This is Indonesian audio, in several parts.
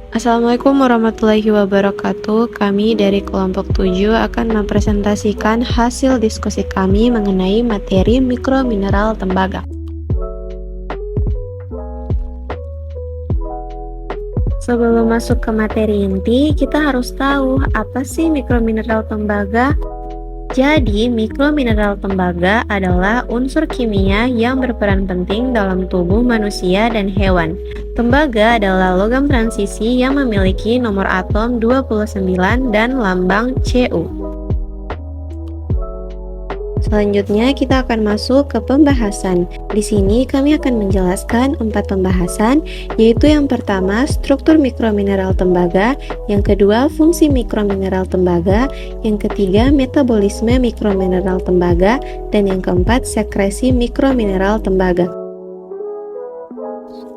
Assalamualaikum warahmatullahi wabarakatuh. Kami dari kelompok 7 akan mempresentasikan hasil diskusi kami mengenai materi mikromineral tembaga. Sebelum masuk ke materi inti, kita harus tahu apa sih mikromineral tembaga. Jadi, mikromineral tembaga adalah unsur kimia yang berperan penting dalam tubuh manusia dan hewan. Tembaga adalah logam transisi yang memiliki nomor atom 29 dan lambang Cu. Selanjutnya kita akan masuk ke pembahasan. Di sini kami akan menjelaskan 4 pembahasan, yaitu yang pertama struktur mikromineral tembaga, yang kedua fungsi mikromineral tembaga, yang ketiga metabolisme mikromineral tembaga, dan yang keempat sekresi mikromineral tembaga.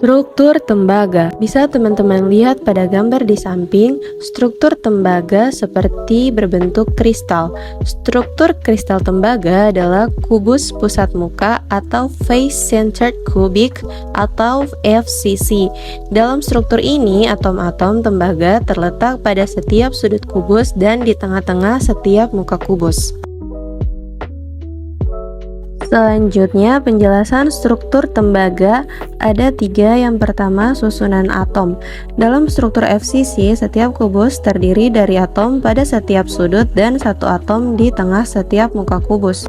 Struktur tembaga. Bisa teman-teman lihat pada gambar di samping, struktur tembaga seperti berbentuk kristal. Struktur kristal tembaga adalah kubus pusat muka atau face centered cubic atau FCC. Dalam struktur ini, atom-atom tembaga terletak pada setiap sudut kubus dan di tengah-tengah setiap muka kubus. Selanjutnya, penjelasan struktur tembaga ada 3. Yang pertama, susunan atom. Dalam struktur FCC, setiap kubus terdiri dari atom pada setiap sudut dan satu atom di tengah setiap muka kubus.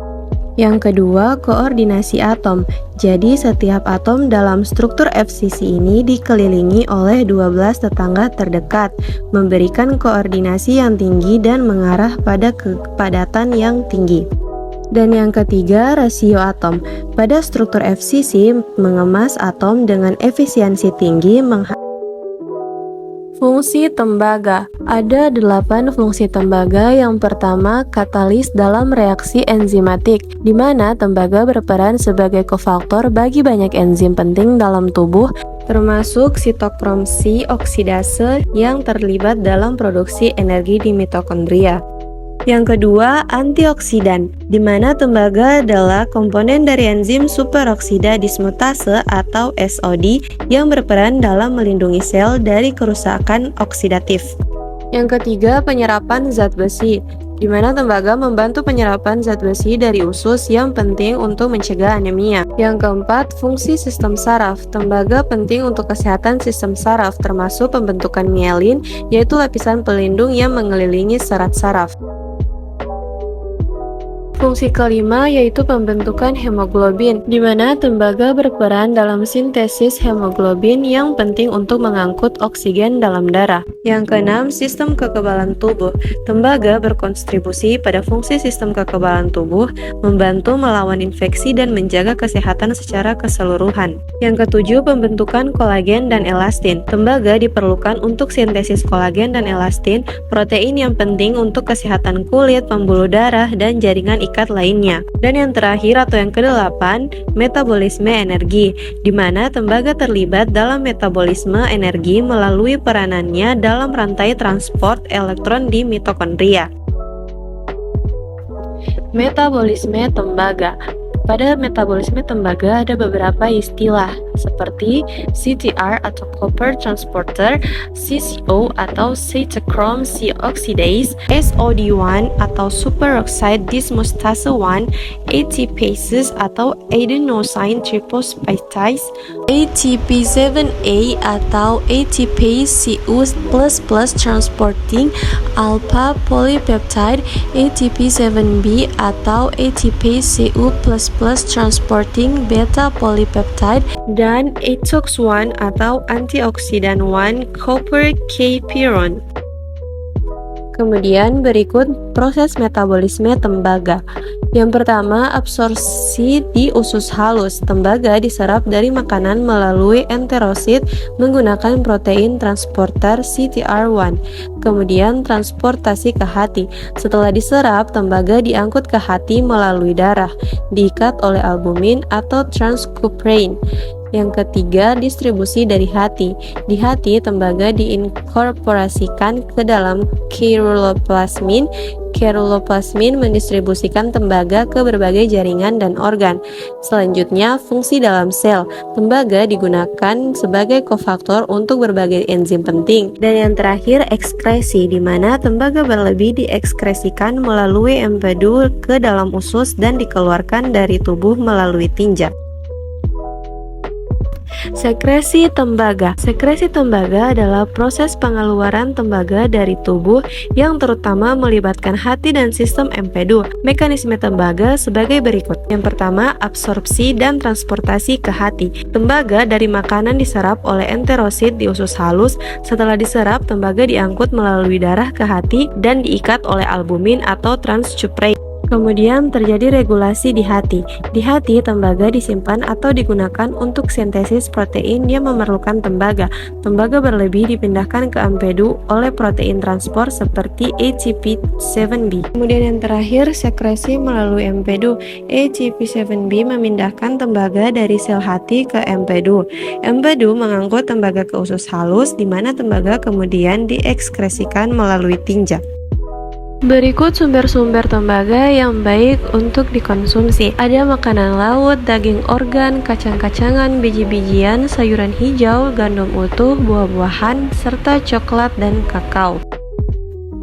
Yang kedua, koordinasi atom. Jadi, setiap atom dalam struktur FCC ini dikelilingi oleh 12 tetangga terdekat, memberikan koordinasi yang tinggi dan mengarah pada kepadatan yang tinggi. Dan yang ketiga, rasio atom. Pada struktur FCC, mengemas atom dengan efisiensi tinggi. Fungsi tembaga. Ada 8 fungsi tembaga. Yang pertama, katalis dalam reaksi enzimatik, di mana tembaga berperan sebagai kofaktor bagi banyak enzim penting dalam tubuh, termasuk sitokrom C oksidase yang terlibat dalam produksi energi di mitokondria. Yang kedua, antioksidan, di mana tembaga adalah komponen dari enzim superoksida dismutase atau SOD yang berperan dalam melindungi sel dari kerusakan oksidatif. Yang ketiga, penyerapan zat besi, di mana tembaga membantu penyerapan zat besi dari usus yang penting untuk mencegah anemia. Yang keempat, fungsi sistem saraf. Tembaga penting untuk kesehatan sistem saraf, termasuk pembentukan mielin, yaitu lapisan pelindung yang mengelilingi serat saraf. Fungsi kelima yaitu pembentukan hemoglobin, di mana tembaga berperan dalam sintesis hemoglobin yang penting untuk mengangkut oksigen dalam darah. Yang keenam, sistem kekebalan tubuh. Tembaga berkontribusi pada fungsi sistem kekebalan tubuh, membantu melawan infeksi dan menjaga kesehatan secara keseluruhan. Yang ketujuh, pembentukan kolagen dan elastin. Tembaga diperlukan untuk sintesis kolagen dan elastin, protein yang penting untuk kesehatan kulit, pembuluh darah, dan jaringan ikat lainnya. Dan yang terakhir atau yang kedelapan, metabolisme energi, di mana tembaga terlibat dalam metabolisme energi melalui peranannya dalam rantai transport elektron di mitokondria. Metabolisme tembaga. Pada metabolisme tembaga ada beberapa istilah seperti CTR atau copper transporter, CCO atau cytochrome C oxidase, SOD1 atau superoxide dismutase 1, ATPases atau adenosine triphosphatase, ATP7A atau ATPase CU++ transporting alpha polypeptide, ATP7B atau ATPase CU++ transporting beta polypeptide, dan ATOX1 atau antioksidan 1 copper K-pyrrone. Kemudian berikut proses metabolisme tembaga. Yang pertama, absorpsi di usus halus. Tembaga diserap dari makanan melalui enterosit menggunakan protein transporter CTR1. Kemudian transportasi ke hati. Setelah diserap, tembaga diangkut ke hati melalui darah, diikat oleh albumin atau transkuprain. Yang ketiga, distribusi dari hati. Di hati, tembaga diinkorporasikan ke dalam ceruloplasmin. Ceruloplasmin mendistribusikan tembaga ke berbagai jaringan dan organ. Selanjutnya, fungsi dalam sel. Tembaga digunakan sebagai kofaktor untuk berbagai enzim penting. Dan yang terakhir, ekskresi, di mana tembaga berlebih diekskresikan melalui empedu ke dalam usus dan dikeluarkan dari tubuh melalui tinja. Sekresi tembaga. Sekresi tembaga adalah proses pengeluaran tembaga dari tubuh yang terutama melibatkan hati dan sistem empedu. Mekanisme tembaga sebagai berikut. Yang pertama, absorpsi dan transportasi ke hati. Tembaga dari makanan diserap oleh enterosit di usus halus. Setelah diserap, tembaga diangkut melalui darah ke hati dan diikat oleh albumin atau transcuprate. Kemudian terjadi regulasi di hati. Di hati, tembaga disimpan atau digunakan untuk sintesis protein yang memerlukan tembaga. Tembaga berlebih dipindahkan ke empedu oleh protein transport seperti ATP7B. Kemudian yang terakhir, sekresi melalui empedu. ATP7B memindahkan tembaga dari sel hati ke empedu. Empedu mengangkut tembaga ke usus halus, di mana tembaga kemudian diekskresikan melalui tinja. Berikut sumber-sumber tembaga yang baik untuk dikonsumsi. Ada makanan laut, daging organ, kacang-kacangan, biji-bijian, sayuran hijau, gandum utuh, buah-buahan, serta coklat dan kakao.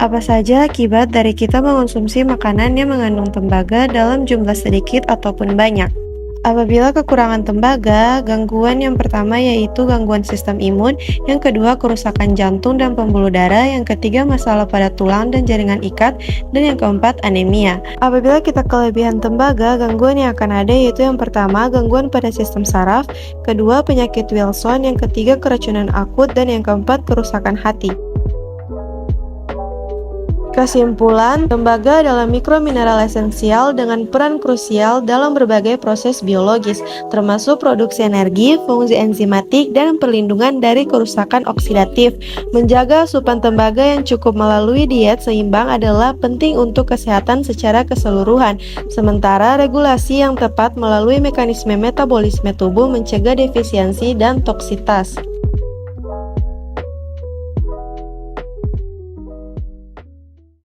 Apa saja akibat dari kita mengonsumsi makanan yang mengandung tembaga dalam jumlah sedikit ataupun banyak? Apabila kekurangan tembaga, gangguan yang pertama yaitu gangguan sistem imun, yang kedua kerusakan jantung dan pembuluh darah, yang ketiga masalah pada tulang dan jaringan ikat, dan yang keempat anemia. Apabila kita kelebihan tembaga, gangguan yang akan ada yaitu yang pertama gangguan pada sistem saraf, kedua penyakit Wilson, yang ketiga keracunan akut, dan yang keempat kerusakan hati. Kesimpulan, tembaga adalah mikromineral esensial dengan peran krusial dalam berbagai proses biologis, termasuk produksi energi, fungsi enzimatik, dan perlindungan dari kerusakan oksidatif. Menjaga asupan tembaga yang cukup melalui diet seimbang adalah penting untuk kesehatan secara keseluruhan, sementara regulasi yang tepat melalui mekanisme metabolisme tubuh mencegah defisiensi dan toksitas.